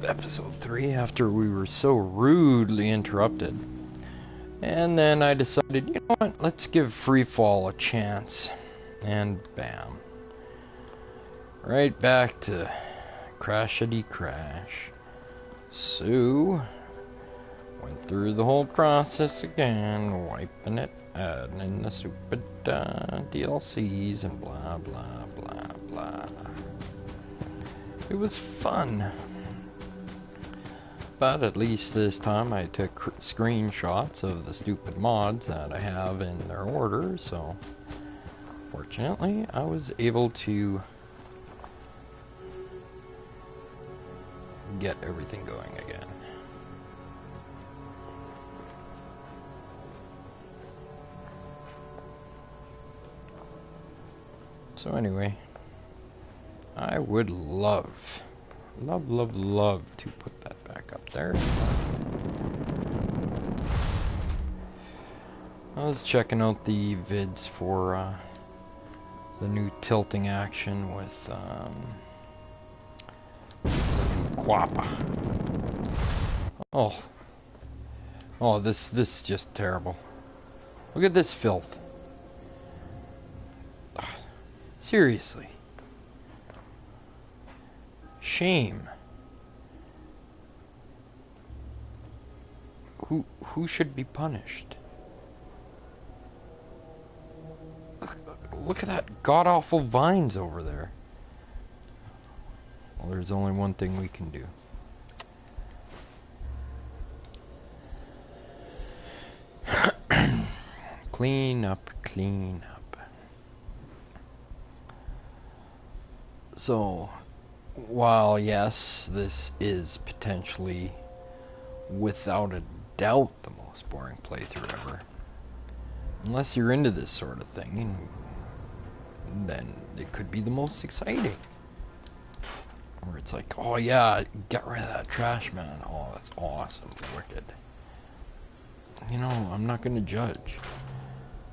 episode 3 after we were so rudely interrupted. And then I decided, you know what, let's give Freefall a chance. And bam. Right back to crashity crash. So, went through the whole process again, wiping it, adding in the stupid DLCs and blah blah blah blah. It was fun. But at least this time I took screenshots of the stupid mods that I have in their order, so fortunately I was able to get everything going again. So anyway, I would love to put that back up there. I was checking out the vids for the new tilting action with Quappa. Oh, this is just terrible. Look at this filth. Seriously. Shame. Who should be punished? Look at that god-awful vines over there. Well, there's only one thing we can do. Clean up, clean up. So, while yes, this is potentially, without a doubt, the most boring playthrough ever, unless you're into this sort of thing, then it could be the most exciting. Where it's like, oh yeah, get rid of that trash man. Oh, that's awesome, wicked. You know, I'm not gonna judge,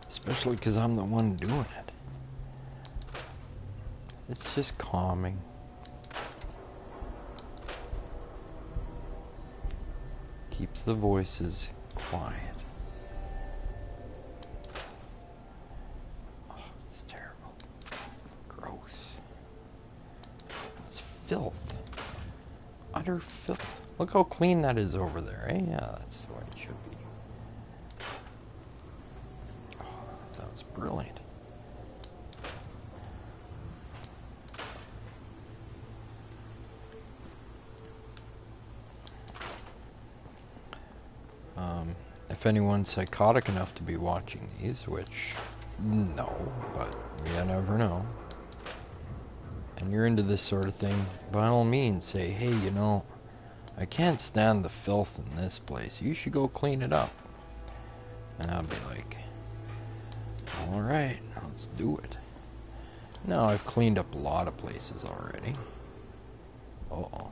especially because I'm the one doing it. It's just calming. Keeps the voices quiet. Oh, it's terrible. Gross. It's filth. Utter filth. Look how clean that is over there, eh? Yeah, that's the way it should be. Oh, that was brilliant. If anyone's psychotic enough to be watching these, which, no, but you never know, and you're into this sort of thing, by all means say, hey, you know, I can't stand the filth in this place. You should go clean it up. And I'll be like, alright, let's do it. Now, I've cleaned up a lot of places already. Uh-oh.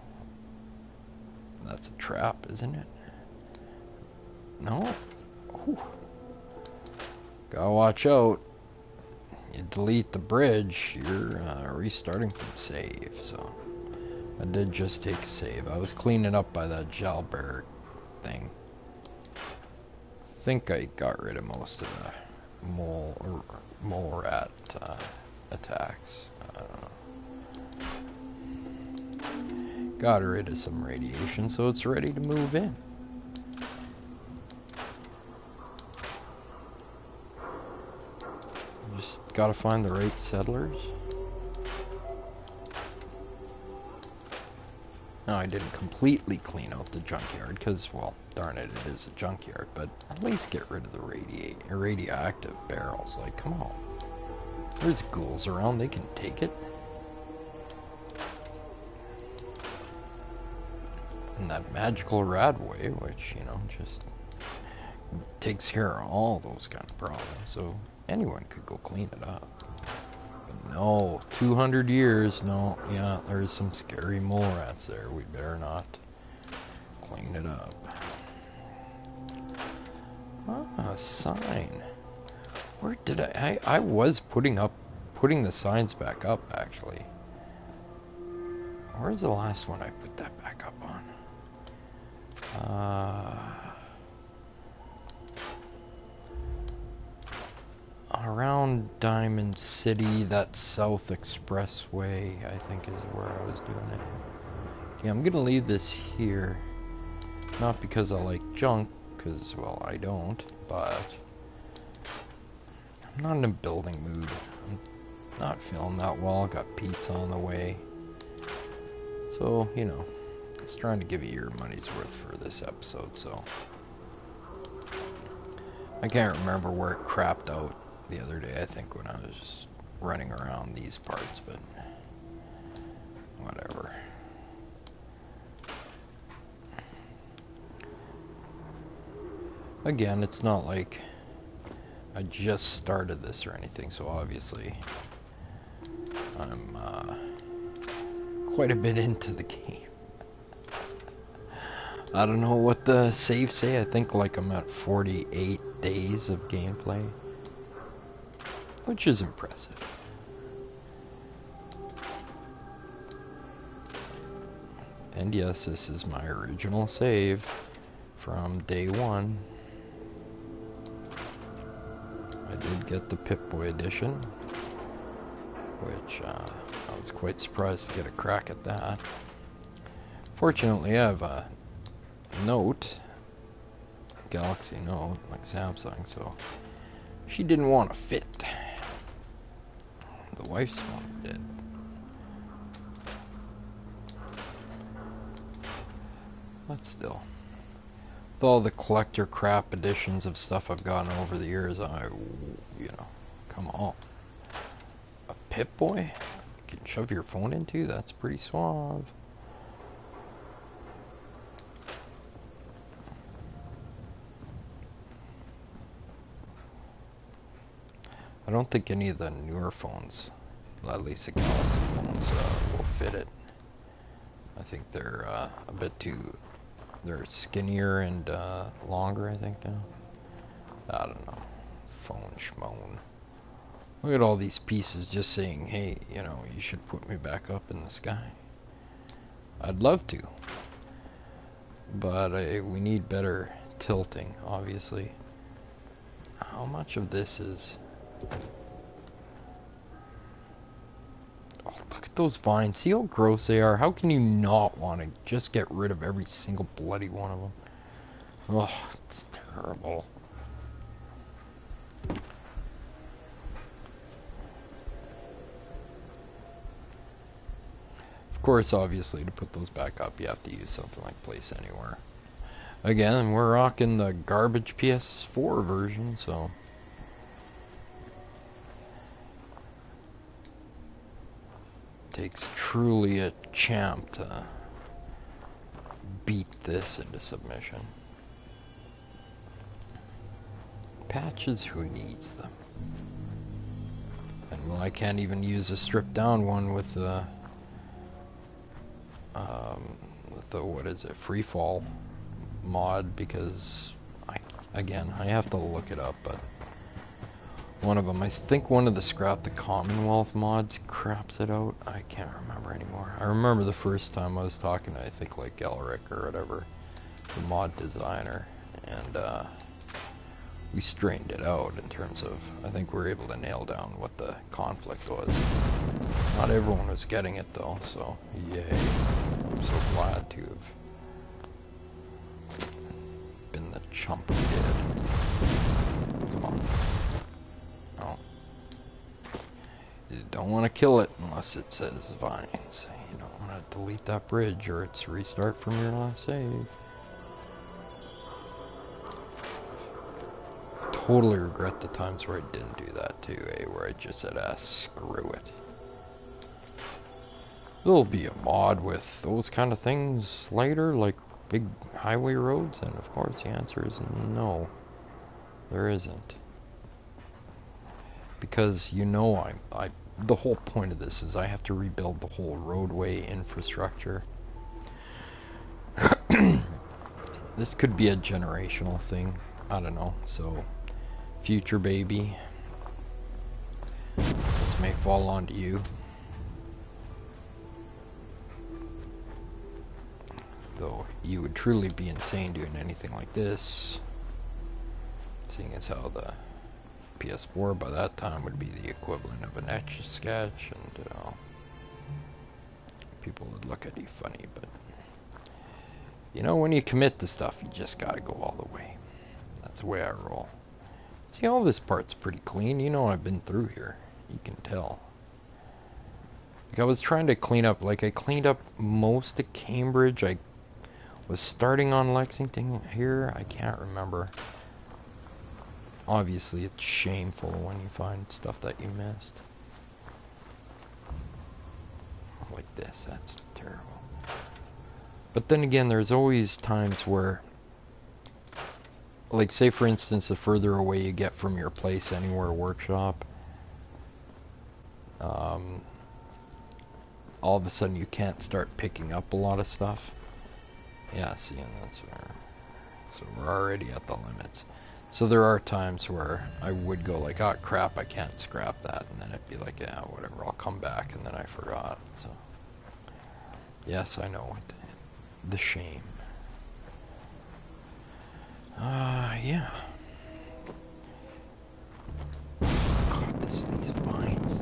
That's a trap, isn't it? No? Ooh. Gotta watch out. You delete the bridge, you're restarting from save, so I did just take a save. I was cleaning up by that jailbird thing. I think I got rid of most of the mole rat attacks. I don't know. Got rid of some radiation, so it's ready to move in. Just gotta find the right settlers. No, I didn't completely clean out the junkyard because, well, darn it, it is a junkyard, but at least get rid of the radioactive barrels. Like, come on. There's ghouls around, they can take it. And that magical radway, which, you know, just takes care of all those kind of problems. So anyone could go clean it up. But no, 200 years, no, yeah, there's some scary mole rats there. We better not clean it up. Ah, a sign. Where did I was putting the signs back up, actually. Where's the last one I put that back up on? Diamond City, that South Expressway, I think is where I was doing it. Okay, I'm gonna leave this here. Not because I like junk, because, well, I don't, but I'm not in a building mood. I'm not feeling that well. Got pizza on the way. So, you know, just trying to give you your money's worth for this episode, so. I can't remember where it crapped out the other day, I think, when I was running around these parts, but whatever. Again, it's not like I just started this or anything, so obviously I'm quite a bit into the game. I don't know what the saves say. I think like I'm at 48 days of gameplay, which is impressive. And yes, this is my original save from day one. I did get the Pip-Boy edition, which I was quite surprised to get a crack at that. Fortunately, I have a Note, Galaxy Note, like Samsung, so she didn't want to fit. The wife's one did. But still, with all the collector crap editions of stuff I've gotten over the years, you know, come on. A Pip-Boy you can shove your phone into? That's pretty suave. I don't think any of the newer phones, at least the Galaxy phones, will fit it. I think they're a bit too, they're skinnier and longer, I think, now. I don't know. Phone schmoan. Look at all these pieces just saying, hey, you know, you should put me back up in the sky. I'd love to. But we need better tilting, obviously. How much of this is... Oh, look at those vines. See how gross they are? How can you not want to just get rid of every single bloody one of them? Oh, it's terrible. Of course, obviously, to put those back up, you have to use something like Place Anywhere. Again, we're rocking the garbage PS4 version, so... Takes truly a champ to beat this into submission. Patches, who needs them? And well, I can't even use a stripped down one with the what is it, free fall mod, because I have to look it up, but one of them, I think one of the Scrap the Commonwealth mods craps it out. I can't remember anymore. I remember the first time I was talking to, I think, like Elric or whatever, the mod designer, and we straightened it out in terms of, I think we were able to nail down what the conflict was. Not everyone was getting it though, so yay. I'm so glad to have been the chump we did. Come on. No. You don't want to kill it unless it says vines. You don't want to delete that bridge or it's restart from your last save. Totally regret the times where I didn't do that too, where I just said, screw it. There'll be a mod with those kind of things later, like big highway roads, and of course the answer is no. There isn't. Because, you know, the whole point of this is I have to rebuild the whole roadway infrastructure. This could be a generational thing. I don't know. So, future baby, this may fall onto you. Though you would truly be insane doing anything like this, seeing as how the PS4 by that time would be the equivalent of an Etch-a-Sketch, and people would look at you funny, but you know, when you commit to stuff, you just gotta go all the way. That's the way I roll. See, all this part's pretty clean. You know, I've been through here. You can tell. Like, I was trying to clean up, like, I cleaned up most of Cambridge. I was starting on Lexington here. I can't remember. Obviously, it's shameful when you find stuff that you missed. Like this, that's terrible. But then again, there's always times where, like, say for instance, the further away you get from your place, anywhere workshop, all of a sudden you can't start picking up a lot of stuff. Yeah, see, and that's where, so we're already at the limits. So there are times where I would go like, oh crap, I can't scrap that, and then it'd be like, yeah, whatever, I'll come back, and then I forgot. So yes, I know it. The shame. Yeah. God, these vines.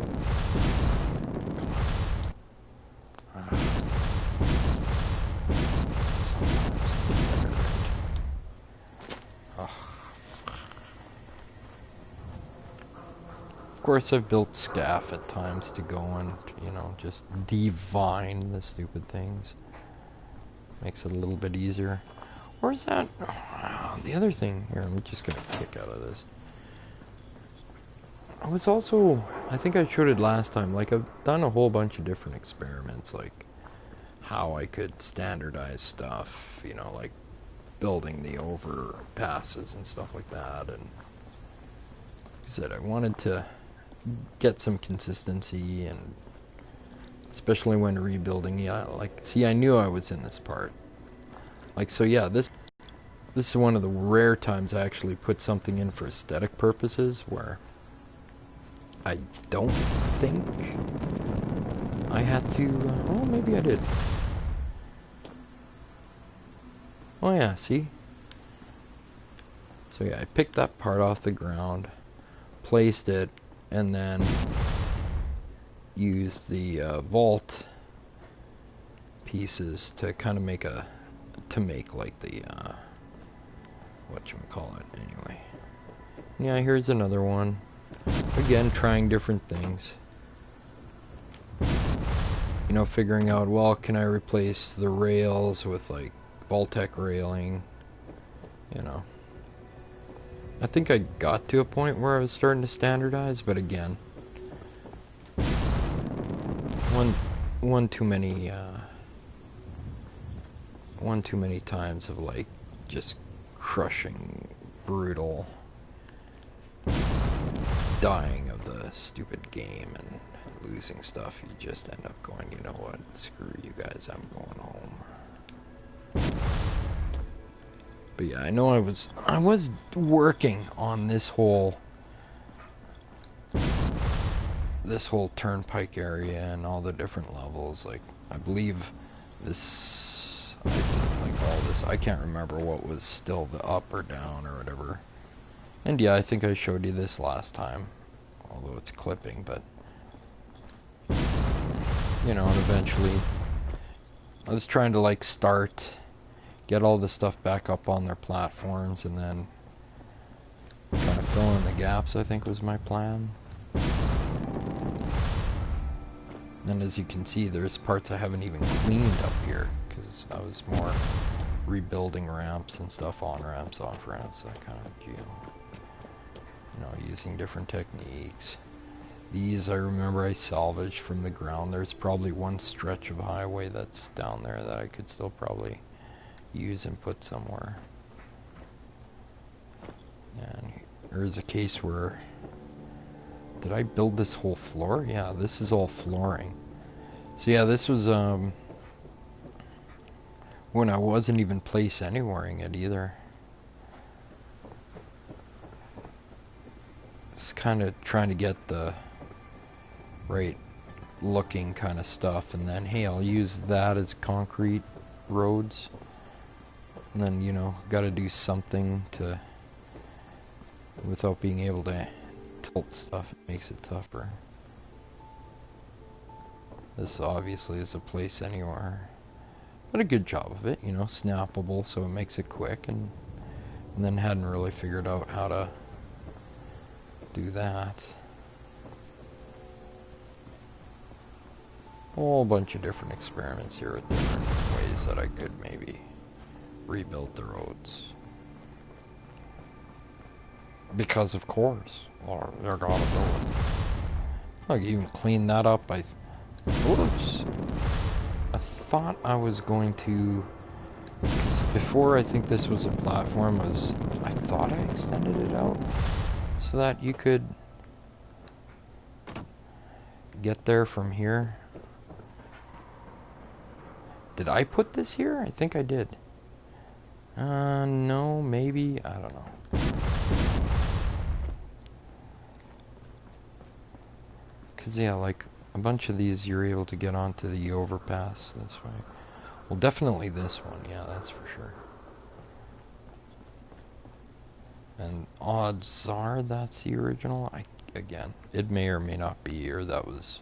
Of course, I've built scaff at times to go and, you know, just divine the stupid things. Makes it a little bit easier. Or is that... Oh, the other thing here, I'm just gonna kick out of this. I was also... I think I showed it last time. Like, I've done a whole bunch of different experiments. Like, how I could standardize stuff. You know, like building the overpasses and stuff like that. And like I said, I wanted to get some consistency, and especially when rebuilding. Yeah, like, see, I knew I was in this part. Like, so yeah, this is one of the rare times I actually put something in for aesthetic purposes, where I don't think I had to, oh, maybe I did. Oh yeah, see? So yeah, I picked that part off the ground, placed it, and then used the vault pieces to kind of make a, like the, whatchamacallit, anyway. Yeah, here's another one. Again, trying different things. You know, figuring out, well, can I replace the rails with, like, Vaultec railing? You know. I think I got to a point where I was starting to standardize, but again, one too many times of, like, just crushing, brutal dying of the stupid game and losing stuff. You just end up going, you know what, screw you guys, I'm going home. But yeah, I know I was working on this whole turnpike area and all the different levels. Like, I believe this, like all this, I can't remember what was still the up or down or whatever. And yeah, I think I showed you this last time, although it's clipping, but you know, and eventually I was trying to, like, get all the stuff back up on their platforms, and then kind of fill in the gaps, I think was my plan. And as you can see, there's parts I haven't even cleaned up here, because I was more rebuilding ramps and stuff, on ramps, off ramps, that kind of deal. You know, using different techniques. These, I remember I salvaged from the ground. There's probably one stretch of highway that's down there that I could still probably use and put somewhere. And here's a case where, did I build this whole floor? Yeah, this is all flooring. So yeah, this was when I wasn't even place anywhereing it either. Just kind of trying to get the right looking kind of stuff, and then hey, I'll use that as concrete roads. And then, you know, got to do something to, without being able to tilt stuff, it makes it tougher. This obviously is a place anywhere. But a good job of it, you know, snappable, so it makes it quick, and then hadn't really figured out how to do that. A whole bunch of different experiments here with different ways that I could maybe rebuild the roads. Because of course, or they're gonna do it. Look, even clean that up. Oops. I thought I was going to. Before, I think this was a platform. I thought I extended it out so that you could get there from here. Did I put this here? I think I did. No, maybe. I don't know. Because, yeah, like, a bunch of these you're able to get onto the overpass this way. Well, definitely this one. Yeah, that's for sure. And odds are that's the original. Again, it may or may not be, or that was...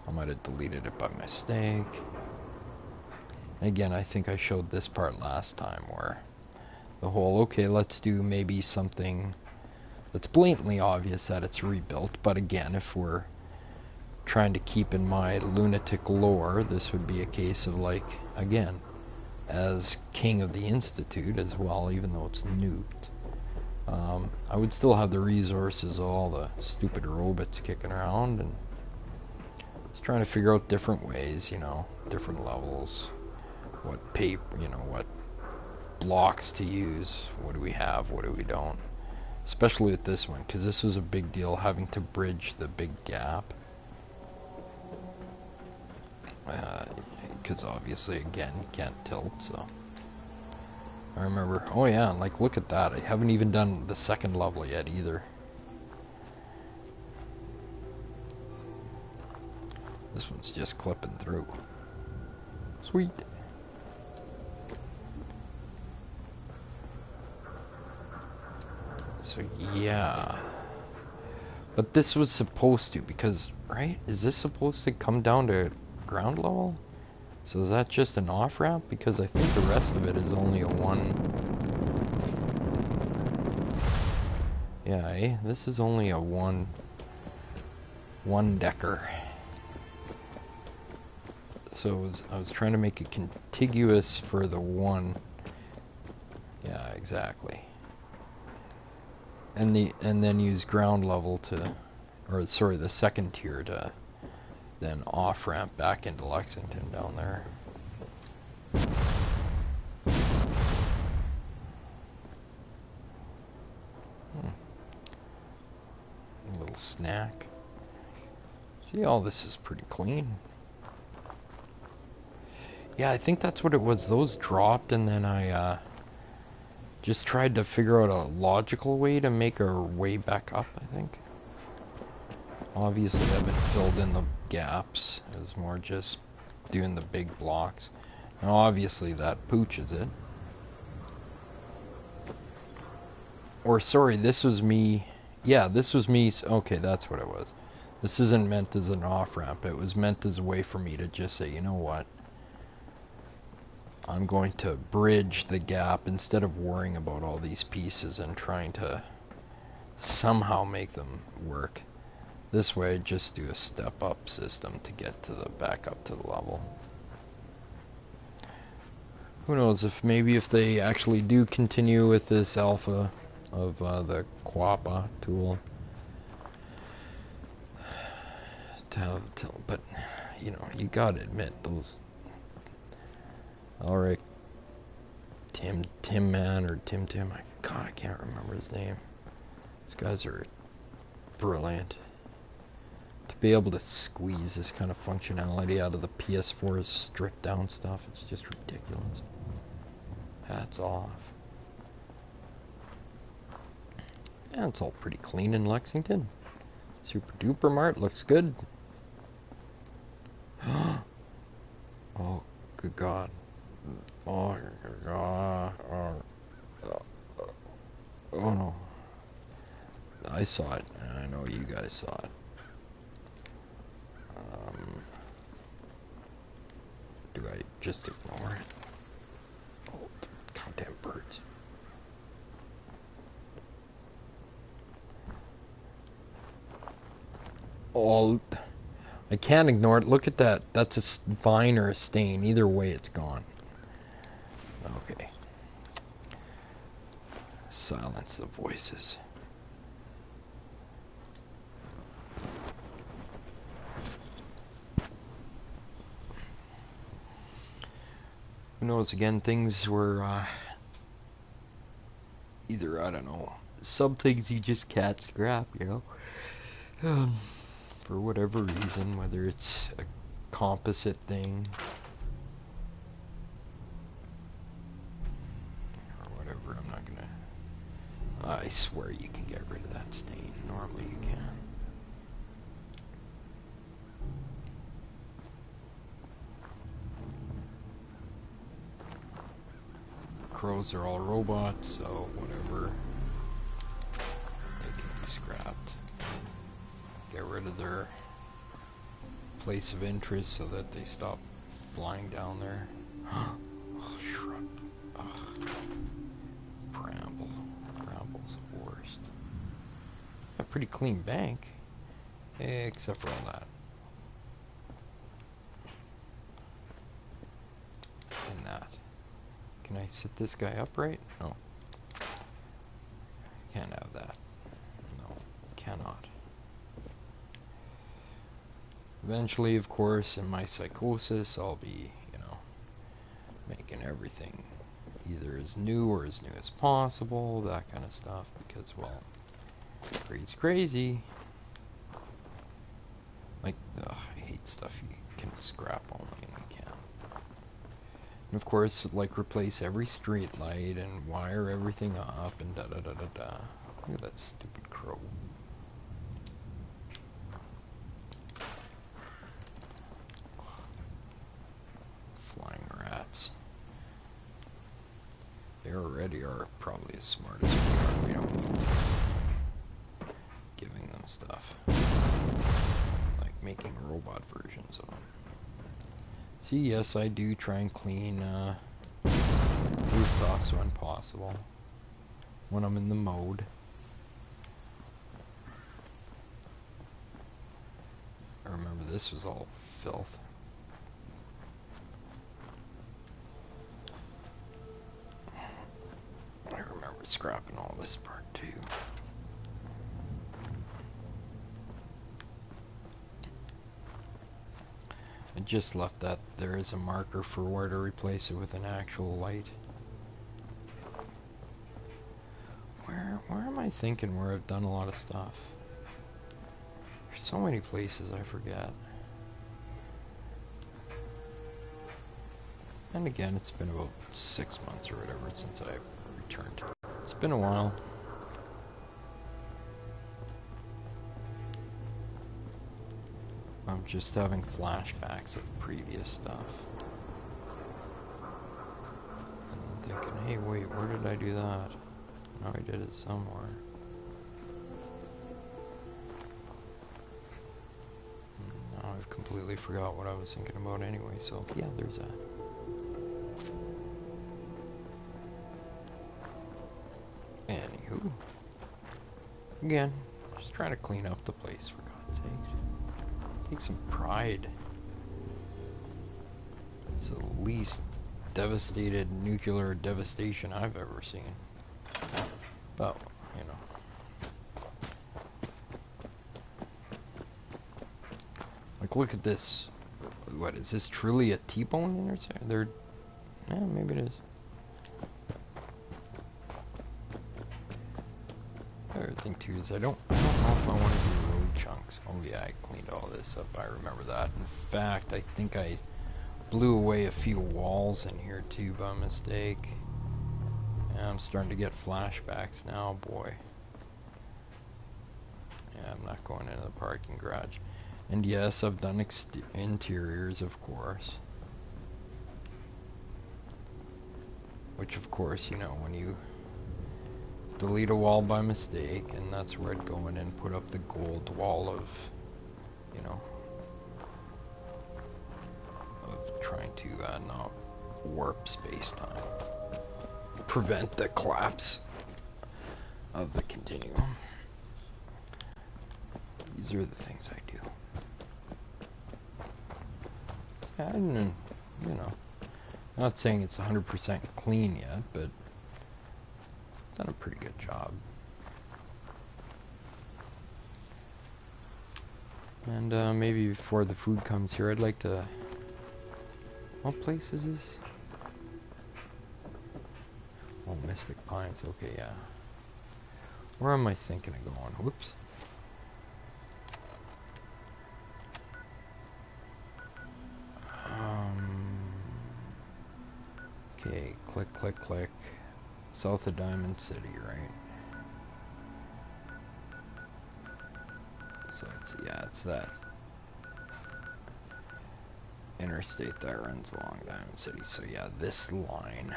I might have deleted it by mistake. Again, I think I showed this part last time where the whole, okay, let's do maybe something that's blatantly obvious that it's rebuilt, but again, if we're trying to keep in my lunatic lore, this would be a case of, like, again, as king of the Institute as well, even though it's nuked, I would still have the resources of all the stupid robots kicking around, and just trying to figure out different ways, you know, different levels, what paper, you know, what blocks to use, what do we have, what do we don't, especially with this one, because this was a big deal, having to bridge the big gap. Because obviously, again, you can't tilt, so. I remember, oh yeah, like, look at that. I haven't even done the second level yet, either. This one's just clipping through. Sweet. So, yeah. But this was supposed to, because, right? Is this supposed to come down to ground level? So is that just an off-ramp? Because I think the rest of it is only a one... Yeah, eh? This is only a one-decker. So I was trying to make it contiguous for the one... Yeah, exactly. And then use ground level to... Or, sorry, the second tier to... then off-ramp back into Lexington down there. A little snack. See, all this is pretty clean. Yeah, I think that's what it was. Those dropped, and then I just tried to figure out a logical way to make our way back up, I think. Obviously, I haven't filled in the gaps. It was more just doing the big blocks. Now, obviously, that pooches it. Or, sorry, this was me. Yeah, this was me. Okay, that's what it was. This isn't meant as an off-ramp. It was meant as a way for me to just say, you know what? I'm going to bridge the gap instead of worrying about all these pieces and trying to somehow make them work. This way, just do a step-up system to get to the back up to the level. Who knows if maybe if they actually do continue with this alpha of the Quappa tool, but you know, you gotta admit those. Alright, Tim Man or Tim. God, I can't remember his name. These guys are brilliant. To be able to squeeze this kind of functionality out of the PS4's stripped down stuff, it's just ridiculous. Hats off. Yeah, it's all pretty clean in Lexington. Super duper mart, looks good. Oh, good God. Oh, good God. Oh no. I saw it. I guys saw it. Do I just ignore it? Oh, goddamn birds. Oh, I can't ignore it. Look at that. That's a vine or a stain. Either way, it's gone. Okay. Silence the voices. Who knows? Again, things were either, I don't know, some things you just can't scrap, you know? For whatever reason, whether it's a composite thing or whatever, I'm not gonna. I swear you can get rid of that stain. Normally you can. Crows are all robots, so whatever. They can be scrapped. Get rid of their place of interest so that they stop flying down there. Oh, shrub. Ugh. Bramble. Bramble's the worst. A pretty clean bank. Except for all that. And that. Can I sit this guy upright? No. Can't have that. No. Cannot. Eventually, of course, in my psychosis, I'll be, you know, making everything either as new or as new as possible, that kind of stuff, because, well, crazy. Like, I hate stuff you can scrap only and you can't. And of course, like, replace every street light and wire everything up and da-da-da-da-da. Look at that stupid crow. Flying rats. They already are probably as smart as we are. We don't need giving them stuff. Like making robot versions of them. See, yes, I do try and clean rooftops when possible. When I'm in the mode. I remember this was all filth. I remember scrapping all this part too. I just left that there is a marker for where to replace it with an actual light. Where am I thinking where I've done a lot of stuff? There's so many places I forget. And again, it's been about 6 months or whatever since I returned to it. It's been a while. I'm just having flashbacks of previous stuff. And then thinking, hey, wait, where did I do that? No, I did it somewhere. Now I've completely forgot what I was thinking about anyway, so yeah, there's that. Anywho. Again, just trying to clean up the place, for God's sakes. Take some pride. It's the least devastated nuclear devastation I've ever seen. But, you know. Like, look at this. What, is this truly a T-bone intersection? Yeah, maybe it is. The other thing, too, is I don't know if I want to do road chunks. Oh, yeah, I cleaned all this up. I remember that. In fact, I think I blew away a few walls in here, too, by mistake. Yeah, I'm starting to get flashbacks now, boy. Yeah, I'm not going into the parking garage. And yes, I've done interiors, of course. Which, of course, you know, when you delete a wall by mistake, and that's where I'd go in and put up the gold wall of, you know, of trying to not warp space-time. Prevent the collapse of the continuum. These are the things I do. And, you know, not saying it's 100% clean yet, but done a pretty good job. And maybe before the food comes here, I'd like to... What place is this? Oh, Mystic Pines. Okay, yeah. Where am I thinking of going? Whoops. Okay, click, click, click. South of Diamond City, right? So it's, yeah, it's that interstate that runs along Diamond City. So yeah, this line.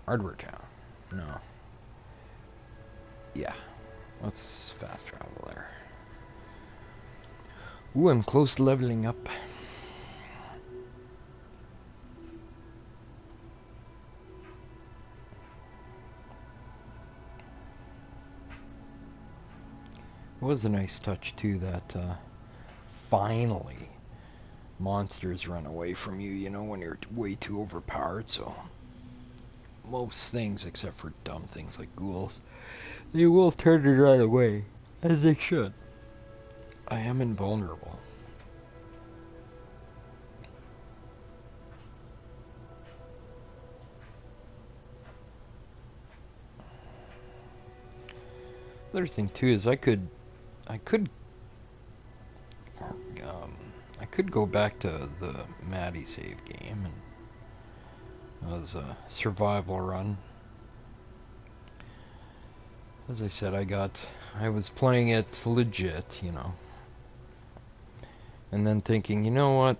Hardware Town. No. Yeah. Let's fast travel there. Ooh, I'm close to leveling up. It was a nice touch too that finally monsters run away from you, you know, when you're way too overpowered. So most things, except for dumb things like ghouls, they will turn it right away, as they should. I am invulnerable. Other thing too is I could go back to the Maddie save game, and it was a survival run. As I said, I was playing it legit, you know, and then thinking, you know what,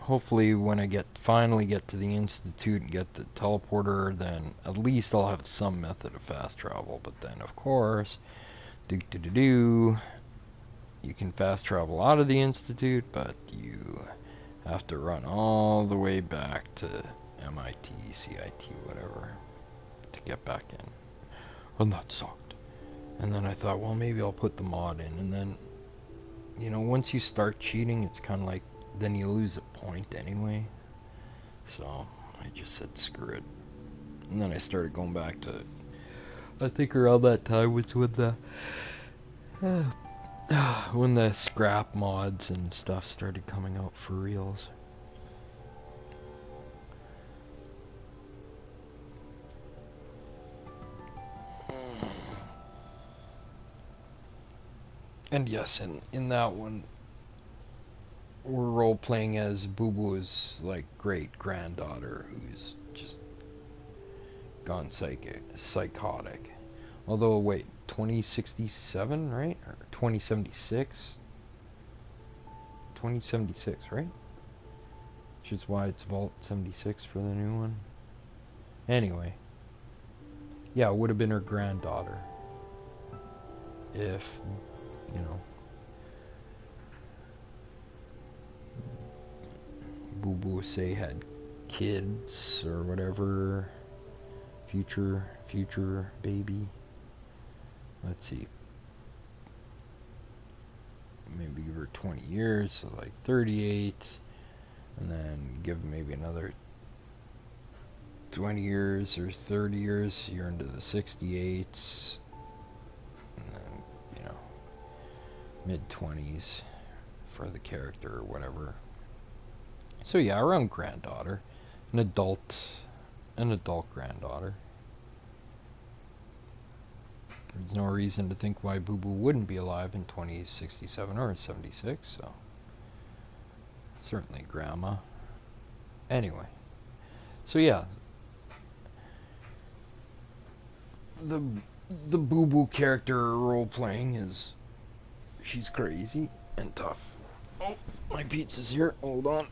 hopefully when I finally get to the Institute and get the teleporter, then at least I'll have some method of fast travel. But then of course, you can fast travel out of the Institute, but you have to run all the way back to MIT, CIT, whatever, to get back in. And that sucked. And then I thought, well, maybe I'll put the mod in. And then, you know, once you start cheating, it's kind of like, then you lose a point anyway. So I just said, screw it. And then I started going back to, I think around that time was with the... when the scrap mods and stuff started coming out for reals. And yes, in that one, we're role-playing as Boo Boo's, like, great-granddaughter, who's just gone psychotic. Although, wait, 2067, right? Or 2076? 2076, right? Which is why it's Vault 76 for the new one. Anyway. Yeah, it would have been her granddaughter. If, you know, Boo Boo, say, had kids or whatever. Future baby. Let's see. Maybe give her 20 years, so like 38. And then give maybe another 20 years or 30 years. You're into the 68s. And then, you know, mid-20s for the character or whatever. So yeah, around granddaughter. An adult granddaughter. There's no reason to think why Boo Boo wouldn't be alive in 2067 or 76, so certainly grandma. Anyway, so yeah, the Boo Boo character role playing is, she's crazy and tough. Oh, my pizza's here. Hold on.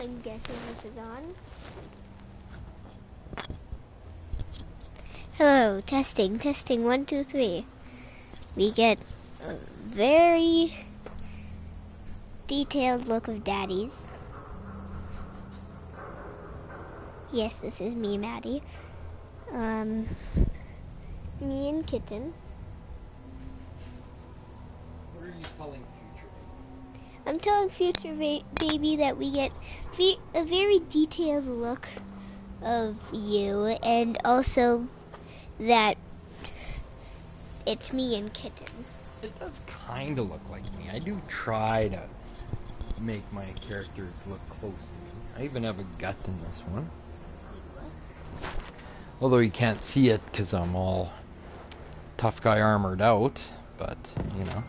I'm guessing this is on. Hello, testing, 1, 2, 3. We get a very detailed look of daddies. Yes, this is me, Maddie. Me and Kitten. What are you telling Future? I'm telling Future Baby that we get a very detailed look of you, and also that it's me and Kitten. It does kind of look like me. I do try to make my characters look close to me. I even have a gut in this one. Although you can't see it because I'm all tough guy armored out, but, you know.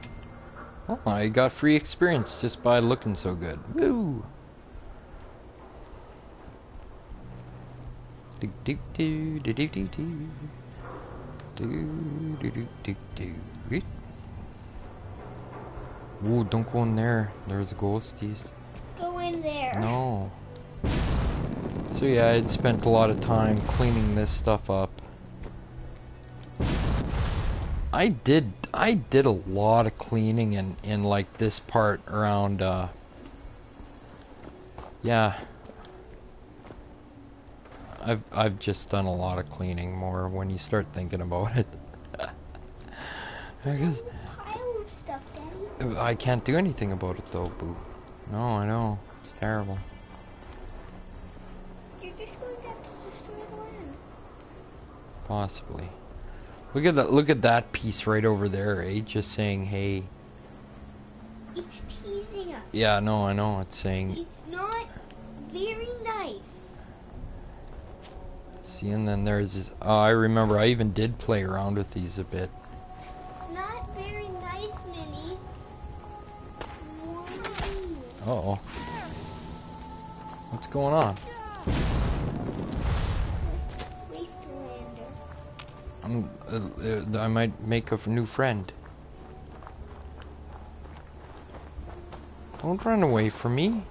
Oh, I got free experience just by looking so good. Woo! Do do do do do do do do do do do do. Ooh, don't go in there. There's ghosties. Go in there. No. So yeah, I'd spent a lot of time cleaning this stuff up. I did a lot of cleaning in like this part around yeah. I've just done a lot of cleaning more when you start thinking about it. Because Pile of stuff, Daddy. I can't do anything about it though, Boo. No, I know. It's terrible. You're just going to have to destroy the land. Possibly. Look at that piece right over there, eh? Just saying, hey. It's teasing us. Yeah, no, I know. It's saying. It's not very nice. See, and then there's this. Oh, I remember. I even did play around with these a bit. It's not very nice, Minnie. Uh-oh. What's going on? I might make a new friend. Don't run away from me.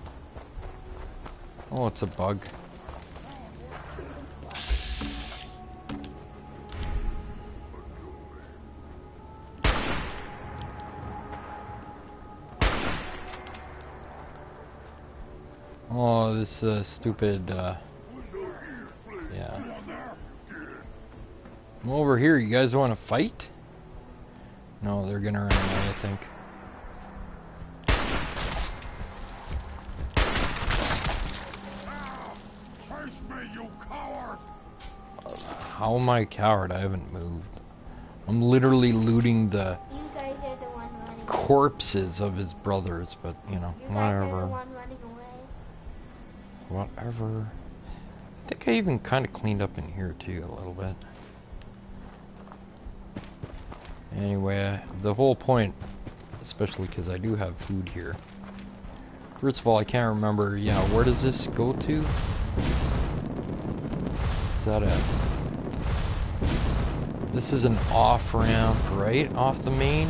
Oh, it's a bug. Oh, this stupid, yeah. I'm over here. You guys want to fight? No, they're gonna run away, I think. Face me, you coward! How am I a coward? I haven't moved. I'm literally looting the You guys are the one running. corpses of his brothers, but you know, You guys are the whatever. one running away. Whatever. I think I even kind of cleaned up in here too a little bit. Anyway, the whole point, especially because I do have food here. First of all, I can't remember, yeah, where does this go to? Is that a... This is an off-ramp, right? Off the main?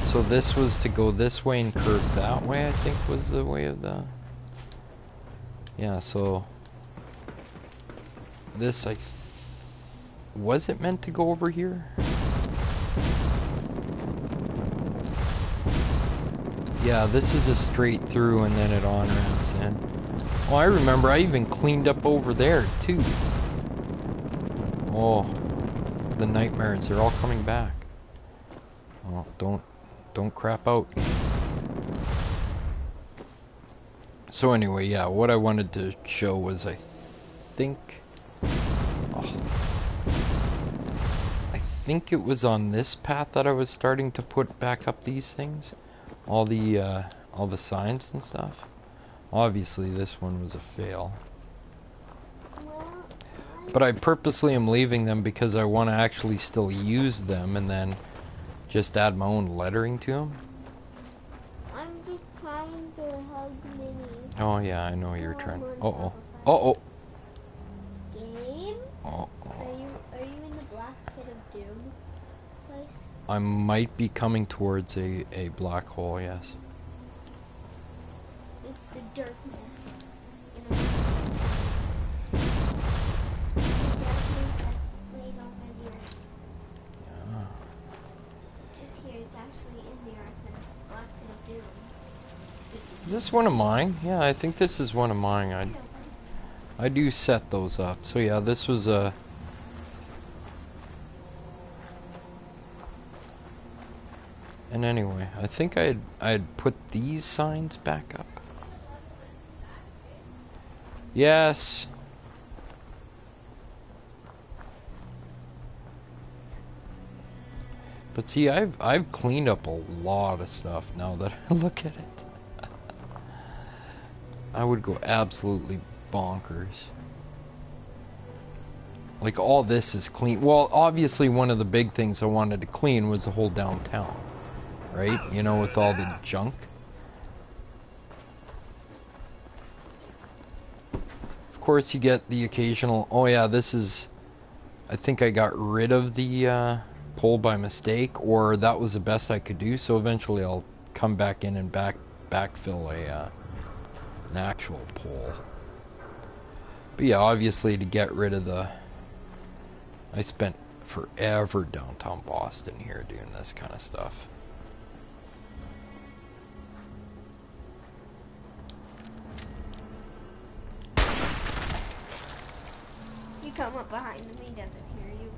So this was to go this way and curve that way, I think was the way of the... Yeah, so... This, was it meant to go over here? Yeah, this is a straight through and then it on-ramps in. Oh, I remember I even cleaned up over there, too. Oh, the nightmares, they're all coming back. Oh, don't crap out. So anyway, yeah, what I wanted to show was, I think it was on this path that I was starting to put back up these things. All the signs and stuff. Obviously this one was a fail. But I purposely am leaving them because I want to actually still use them and then just add my own lettering to them. I'm just trying to hug Minnie. Oh yeah, I know you're trying. Uh-oh. Uh-oh. Game? Uh-oh. Are you in the black pit of doom place? I might be coming towards a black hole, yes. It's the darkness. Is this one of mine? Yeah, I think this is one of mine. I do set those up. So yeah, this was a... And anyway, I think I'd put these signs back up. Yes. But see, I've cleaned up a lot of stuff now that I look at it. I would go absolutely bonkers. Like, all this is clean. Well, obviously one of the big things I wanted to clean was the whole downtown. Right? You know, with all the junk. Of course you get the occasional, oh yeah, this is... I think I got rid of the pole by mistake, or that was the best I could do, so eventually I'll come back in and backfill an actual pole. But yeah, obviously to get rid of the... I spent forever downtown Boston here doing this kind of stuff. You come up behind him, he doesn't hear you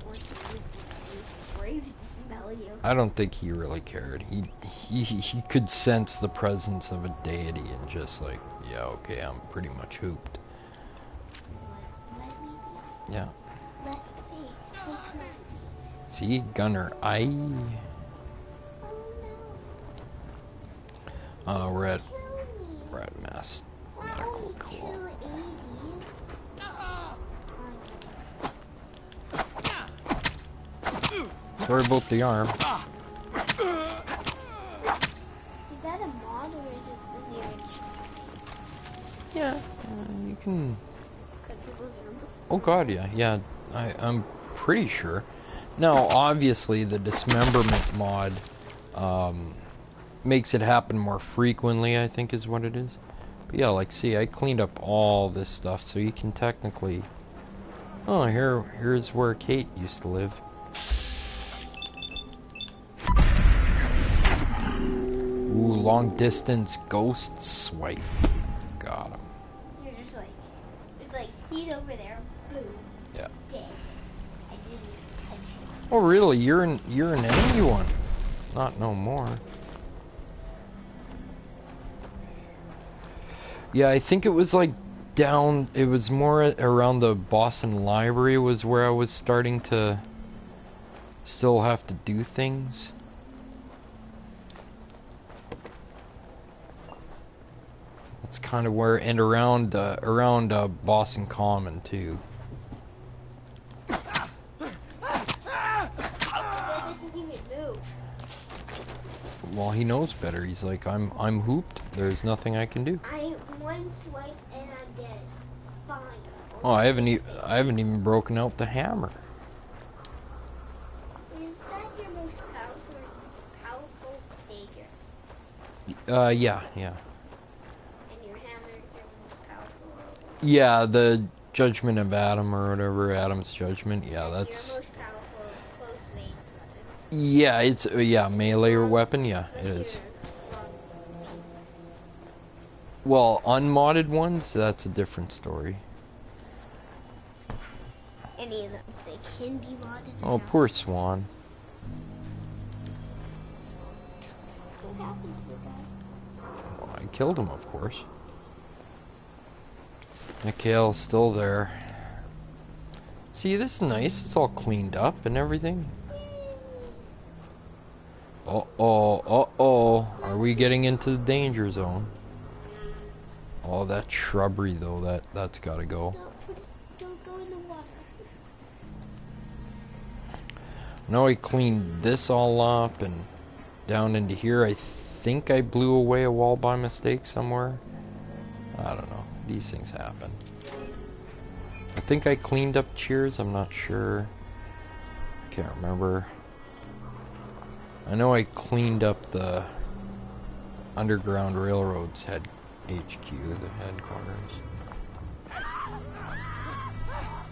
or even smell you. I don't think he really cared. He could sense the presence of a deity and just like, yeah, okay, I'm pretty much hooped. Yeah. See, Gunner, we're at Mass Medical. Cool. Sorry about the arm. Is that a mod or is it the lyrics? Yeah, you can... Cut people's arm. Oh god, yeah, I'm pretty sure. Now, obviously, the dismemberment mod makes it happen more frequently, I think is what it is. But yeah, like, see, I cleaned up all this stuff, so you can technically... Oh, here's where Kate used to live. Ooh, long distance ghost swipe. Got him. You're just like, it's like, he's over there, boom, Yeah. dead. I didn't even touch him. Oh, really? You're an enemy one. Not no more. Yeah, I think it was like down, it was more around the Boston Library was where I was starting to still have to do things. That's kind of where, and around Boston Common too. Well, he knows better. He's like, I'm hooped. There's nothing I can do. One swipe and I'm dead. Fine. Oh, I haven't even broken out the hammer. Is that your most powerful dagger? Yeah. And your hammer is your most powerful? Yeah, the Judgment of Adam or whatever, Adam's Judgment. Yeah, that's... your most powerful close range weapon. Yeah, it's melee weapon. Yeah, it is. Well, unmodded ones, that's a different story. Any of them, they can be modded. Oh, poor Swan. What happened to the guy? Well, I killed him, of course. Mikhail's still there. See, this is nice. It's all cleaned up and everything. Uh-oh. Are we getting into the danger zone? Oh, that shrubbery, though, that's gotta go. Don't go in the water. Now I cleaned this all up and down into here. I think I blew away a wall by mistake somewhere. I don't know. These things happen. I think I cleaned up Cheers. I'm not sure. Can't remember. I know I cleaned up the Underground Railroad's HQ, the headquarters.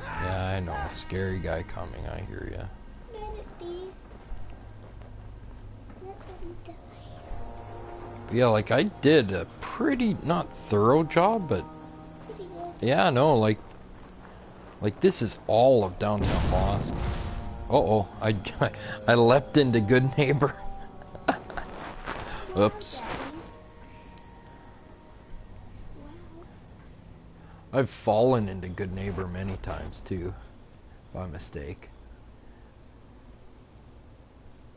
Yeah, I know. Scary guy coming. I hear ya. Let it be. Let them die. Yeah, like I did a pretty, not thorough job, but Pretty good. yeah, no, like this is all of downtown Boston. Uh-oh, I leapt into Good Neighbor. Oops. I've fallen into Good Neighbor many times too, by mistake.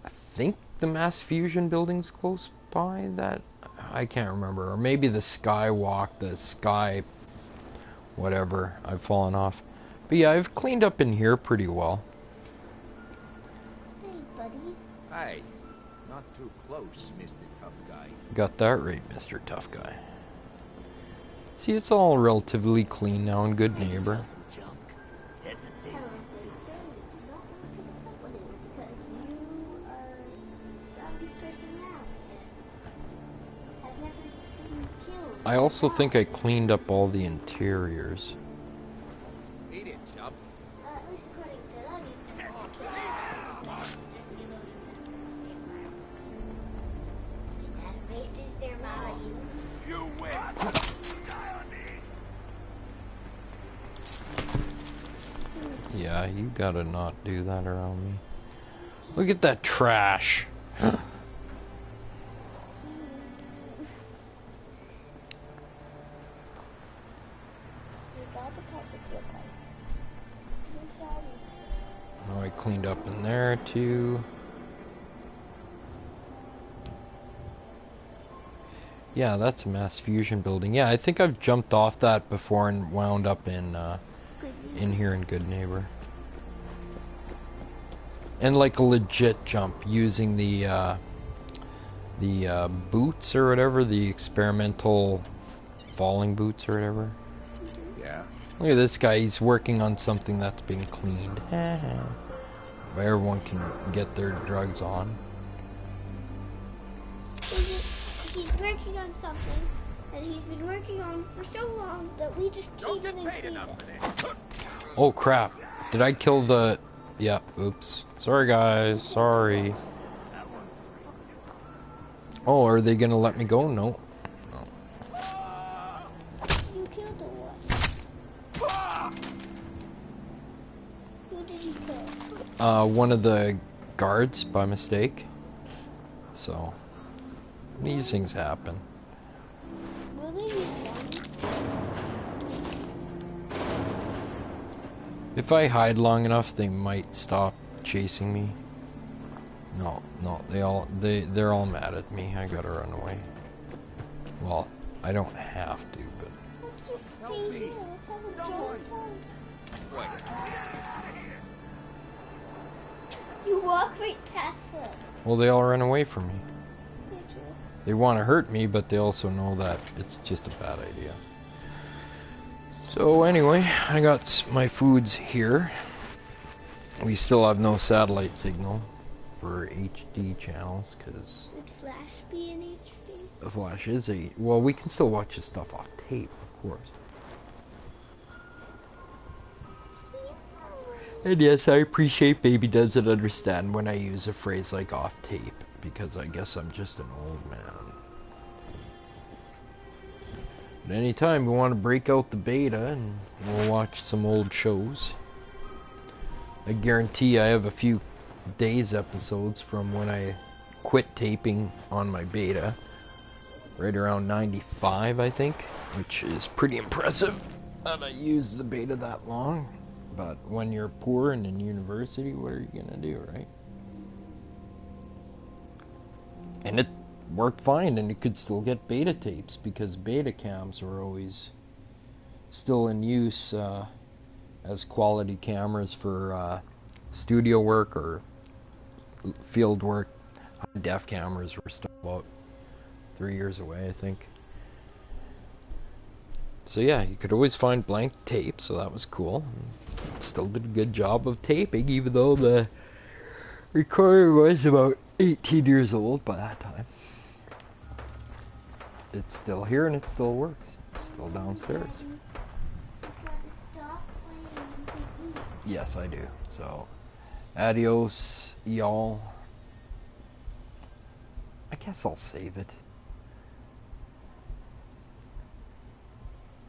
I think the Mass Fusion building's close by that. I can't remember. Or maybe the Skywalk, the Sky, whatever. I've fallen off. But yeah, I've cleaned up in here pretty well. Hey, buddy. Hey, not too close, Mr. Tough Guy. Got that right, Mr. Tough Guy. See, it's all relatively clean now and Good Neighbor. I also think I cleaned up all the interiors. Eat it, chump. You win. Yeah, you gotta not do that around me. Look at that trash. Oh, I cleaned up in there too. Yeah, that's a Mass Fusion building. Yeah, I think I've jumped off that before and wound up in here in Good Neighbor. And like a legit jump using the boots or whatever, the experimental falling boots or whatever. Yeah. Look at this guy, he's working on something that's been cleaned. Where everyone can get their drugs on. He's working on something that he's been working on for so long that we just Don't can't get even paid see enough it. for this. Oh crap. Did I kill the... Yeah, oops. Sorry guys, sorry. Oh, are they gonna let me go? No. You killed the wasp. Who did you kill? One of the guards by mistake. So, these things happen. Will they be funny? If I hide long enough, they might stop chasing me. No, they're all mad at me. I gotta run away. Well, I don't have to, but Let's just stay here. Let's have a jolly time. Right. You walk right past them. well, they all ran away from me. Did you? They want to hurt me, but they also know that it's just a bad idea. So anyway, I got my foods here. We still have no satellite signal for HD channels because Would Flash be in HD? the Flash is well, we can still watch this stuff off tape, of course. And yes, I appreciate Baby doesn't understand when I use a phrase like off tape, because I guess I'm just an old man. But anytime we want to break out the beta and we'll watch some old shows. I guarantee I have a few days episodes from when I quit taping on my beta. Right around 95, I think, which is pretty impressive that I used the beta that long. But when you're poor and in university, what are you gonna do, right? And it worked fine, and you could still get beta tapes because beta cams were always still in use as quality cameras for studio work or field work. High def cameras were still about 3 years away, I think. So yeah, you could always find blank tape, so that was cool. Still did a good job of taping, even though the recorder was about 18 years old by that time. It's still here and it still works. It's still downstairs. Yes, I do. So, adios, y'all. I guess I'll save it.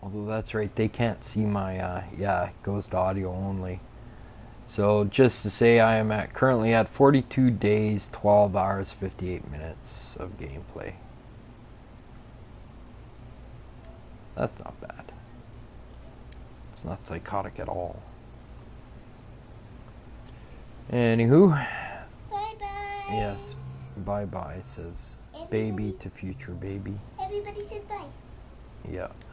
Although that's right, they can't see my, yeah, it goes to audio only. So just to say, I am currently at 42 days, 12 hours, 58 minutes of gameplay. That's not bad. It's not psychotic at all. Anywho, Bye bye. yes, bye bye, says baby to future baby. Everybody says bye. Yeah.